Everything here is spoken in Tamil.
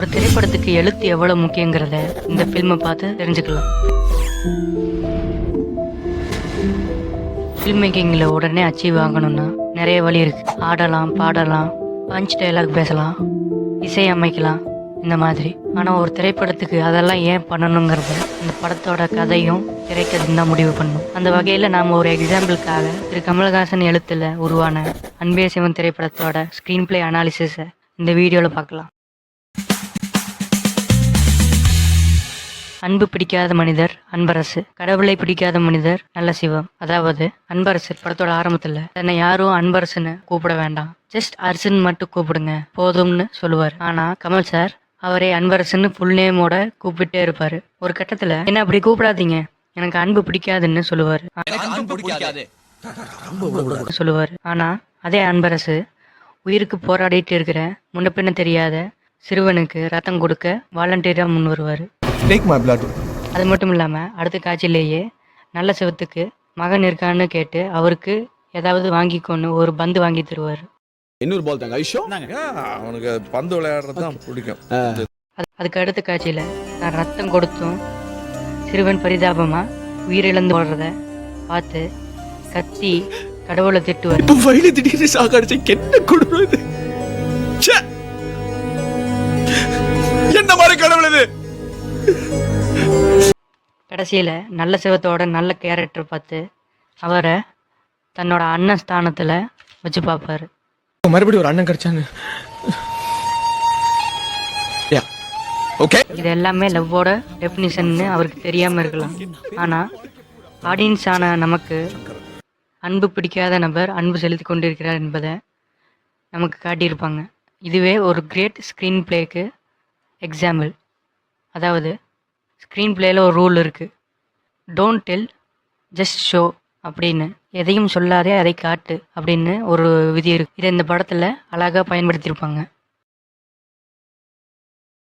ஒரு திரைப்படத்துக்கு எழுத்து எவ்வளவு முக்கியங்கிறத இந்த ஃபில்மை பார்த்து தெரிஞ்சுக்கலாம். ஃபில்ம் மேக்கிங்கில் உடனே அச்சீவ் ஆகணும்னா நிறைய வழி இருக்கு. ஆடலாம், பாடலாம், பஞ்ச் டைலாக் பேசலாம், இசை அமைக்கலாம், இந்த மாதிரி. ஆனால் ஒரு திரைப்படத்துக்கு அதெல்லாம் ஏன் பண்ணணுங்கிறத இந்த படத்தோட கதையும் திரைக்கதையும் தான் முடிவு பண்ணும். அந்த வகையில் நாம் ஒரு எக்ஸாம்பிளுக்காக திரு கமலஹாசன் எழுத்தில் உருவான அன்பே சிவன் திரைப்படத்தோட ஸ்க்ரீன் பிளே அனாலிசிஸை இந்த வீடியோவில் பார்க்கலாம். அன்பு பிடிக்காத மனிதர் அன்பரசு, கடவுளை பிடிக்காத மனிதர் நல்ல சிவம். அதாவது அன்பரசு படத்தோட ஆரம்பத்தில் தன்னை யாரும் அன்பரசுன்னு கூப்பிட வேண்டாம், ஜஸ்ட் அரசுன்னு மட்டும் கூப்பிடுங்க போதும்னு சொல்லுவார். ஆனால் கமல் சார் அவரே அன்பரசுன்னு ஃபுல் நேமோட கூப்பிட்டே இருப்பாரு. ஒரு கட்டத்தில் என்ன அப்படி கூப்பிடாதீங்க, எனக்கு அன்பு பிடிக்காதுன்னு சொல்லுவார். ஆனா அதே அன்பரசு உயிருக்கு போராடிட்டு இருக்கிற முன்ன பின்ன தெரியாத சிறுவனுக்கு ரத்தம் கொடுக்க வாலண்டியரா முன் வருவார். அது மட்டும் இல்லாம அடுத்த காட்சியிலேயே நல்ல சிவத்துக்கு மகன் இருக்கான்னு கேட்டு அவருக்கு ஏதாவது வாங்கிக்கொண்டு ஒரு பந்து வாங்கி தருவார். இன்னொரு பால் தாங்க ஐஷோ, அவனுக்கு பந்து விளையாடுறது தான் பிடிக்கும். அதுக்கு அடுத்த காட்சியில நான் ரத்தம் கொடுத்தும் சிறுவன் பரிதாபமா உயிரிழந்து ஓடுறத பார்த்து கத்தி கடவுளை திட்டுவார். திடீர்னு சாகடிச்சு என்ன கொடுறது, என்ன மாதிரி கடவுள் இது. கடைசியில நல்ல சிவத்தோட நல்ல கேரக்டர் பார்த்து அவரை தன்னோட அண்ணன் ஸ்தானத்துல வச்சு பார்ப்பாரு. மறுபடியும் ஒரு அண்ணன் கிடைச்சாங்க. இது எல்லாமே லவ்வோட டெஃபினிஷன்னு அவருக்கு தெரியாம இருக்கலாம். ஆனா ஆடியன்ஸ் ஆன நமக்கு அன்பு பிடிக்காத நபர் அன்பு செலுத்தி கொண்டிருக்கிறார் என்பதை நமக்கு காட்டியிருப்பாங்க. இதுவே ஒரு கிரேட் ஸ்க்ரீன் பிளேக்கு எக்ஸாம்பிள். அதாவது ஸ்க்ரீன் பிளேயில் ஒரு ரூல் இருக்குது, டோன்ட் டெல் ஜஸ்ட் ஷோ அப்படின்னு. எதையும் சொல்லாதே அதை காட்டு அப்படின்னு ஒரு விதி இருக்குது. இதை இந்த படத்தில் அழகாக பயன்படுத்தியிருப்பாங்க.